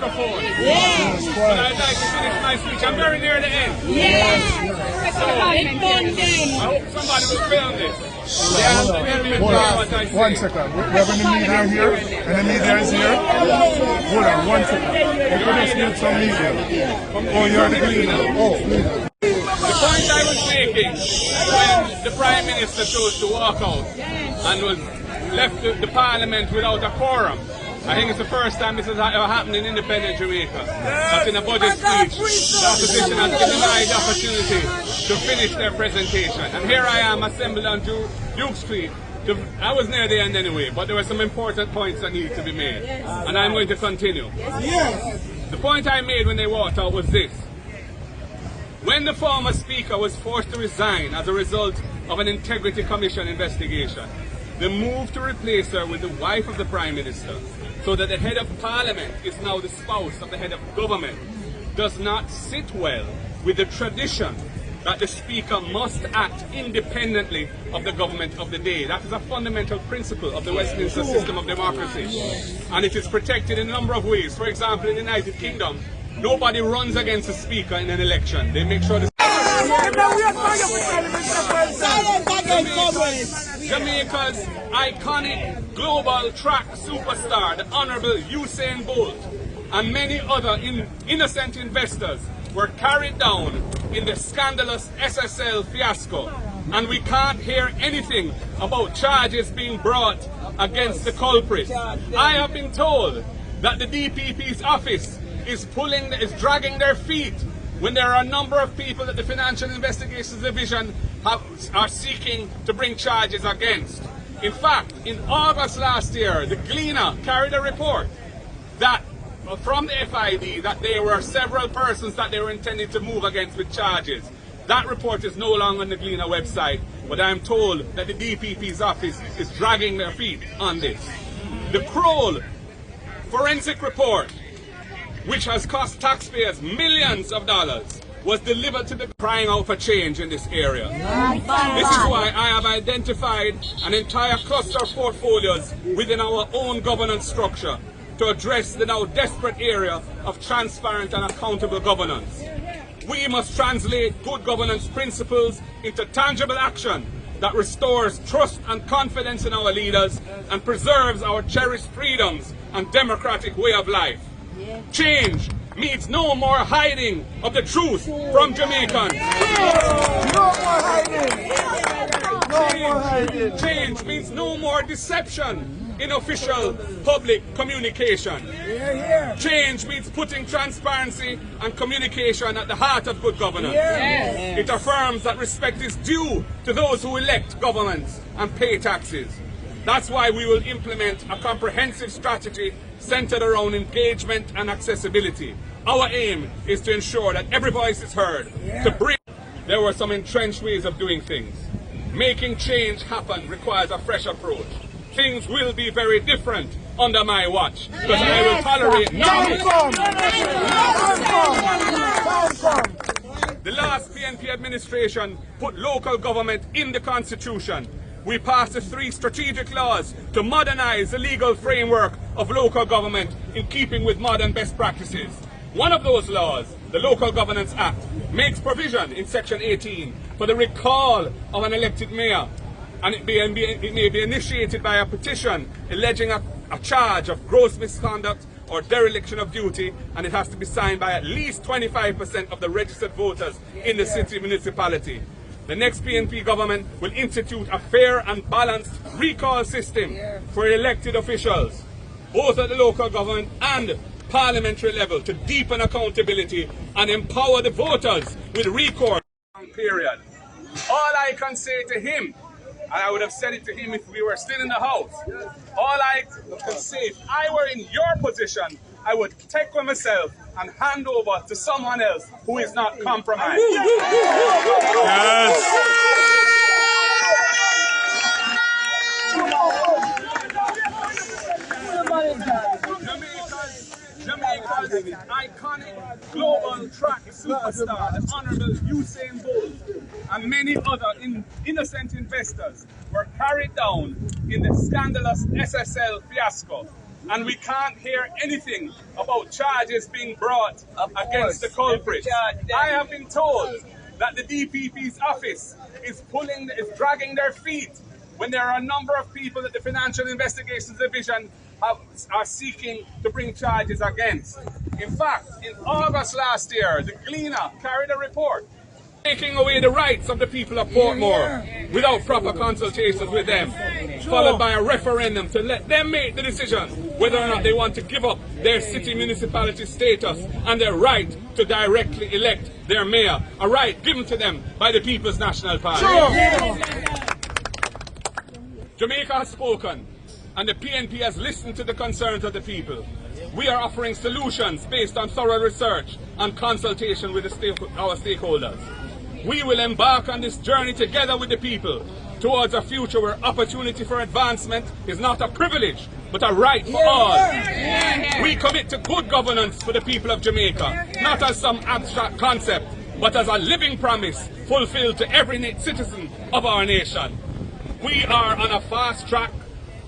microphone. Yes. But I'd like to finish my speech. I'm very near the end. Yes. So, I hope somebody will film this. One second. We have a media here, and the media is here. Hold on, 1 second. We just need some media. Oh, you're the cleaner. Oh. The point I was making when the Prime Minister chose to walk out and was left the Parliament without a quorum. I think it's the first time this has ever happened in independent Jamaica. That in a budget speech, the opposition has been denied the opportunity to finish their presentation. And here I am assembled on Duke Street. I was near the end anyway, but there were some important points that need to be made. And I'm going to continue. The point I made when they walked out was this. When the former Speaker was forced to resign as a result of an Integrity Commission investigation, the move to replace her with the wife of the Prime Minister, so that the head of Parliament is now the spouse of the head of government, does not sit well with the tradition that the Speaker must act independently of the government of the day. That is a fundamental principle of the Westminster system of democracy. And it is protected in a number of ways. For example, in the United Kingdom, nobody runs against the Speaker in an election. They make sure the Jamaica's iconic global track superstar, the Honourable Usain Bolt, and many other innocent investors were carried down in the scandalous SSL fiasco. And we can't hear anything about charges being brought against the culprits. I have been told that the DPP's office is dragging their feet when there are a number of people that the Financial Investigations Division are seeking to bring charges against. In fact, in August last year, the Gleaner carried a report that from the FID that there were several persons that they were intending to move against with charges. That report is no longer on the Gleaner website, but I'm told that the DPP's office is dragging their feet on this. The Kroll forensic report, which has cost taxpayers millions of dollars, was delivered to the crying out for change in this area. This is why I have identified an entire cluster of portfolios within our own governance structure to address the now desperate area of transparent and accountable governance. We must translate good governance principles into tangible action that restores trust and confidence in our leaders and preserves our cherished freedoms and democratic way of life. Change means no more hiding of the truth from Jamaicans. No more hiding. No more hiding. Change means no more deception in official public communication. Change means putting transparency and communication at the heart of good governance. It affirms that respect is due to those who elect governments and pay taxes. That's why we will implement a comprehensive strategy centered around engagement and accessibility. Our aim is to ensure that every voice is heard. There were some entrenched ways of doing things. Making change happen requires a fresh approach. Things will be very different under my watch, because I will tolerate nothing. The last PNP administration put local government in the Constitution. We passed the 3 strategic laws to modernize the legal framework of local government in keeping with modern best practices. One of those laws, the Local Governance Act, makes provision in Section 18 for the recall of an elected mayor, and it may be initiated by a petition alleging a charge of gross misconduct or dereliction of duty, and it has to be signed by at least 25% of the registered voters in the city municipality. The next PNP government will institute a fair and balanced recall system for elected officials, both at the local government and parliamentary level, to deepen accountability and empower the voters with recourse. Period. All I can say to him, and I would have said it to him if we were still in the house, all I can say, if I were in your position, I would take with myself and hand over to someone else who is not compromised. Jamaica's iconic global track superstar, the Honourable Usain Bolt, and many other innocent investors were carried down in the scandalous SSL fiasco. and we can't hear anything about charges being brought against the culprits. I have been told that the DPP's office is dragging their feet when there are a number of people that the Financial Investigations Division are seeking to bring charges against. In fact, in August last year, the Gleaner carried a report taking away the rights of the people of Portmore without proper consultations with them, followed by a referendum to let them make the decision whether or not they want to give up their city municipality status and their right to directly elect their mayor, a right given to them by the People's National Party. Jamaica has spoken, and the PNP has listened to the concerns of the people. We are offering solutions based on thorough research and consultation with our stakeholders. We will embark on this journey together with the people towards a future where opportunity for advancement is not a privilege, but a right for all. We commit to good governance for the people of Jamaica, not as some abstract concept, but as a living promise fulfilled to every citizen of our nation. We are on a fast track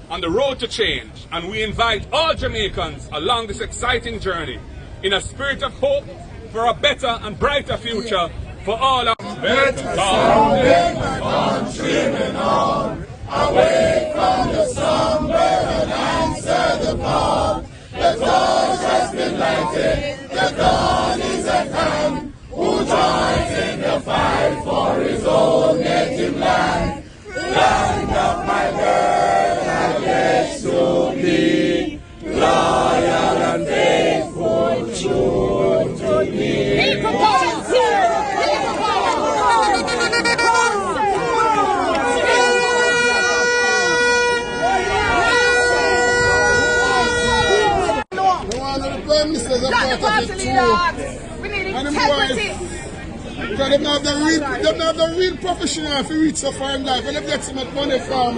on the road to change, and we invite all Jamaicans along this exciting journey in a spirit of hope for a better and brighter future for all our better sounding countrymen on, away from the slumber and answer the call. The torch has been lighted, the dawn is at hand. Who joins in the fight for his own native land? Land of my birth and place to be, loyal and faithful, true to me. Prime Minister is a part of it too. We need And integrity. Because they don't have the real professional if you reach so far in life and they get so much money from.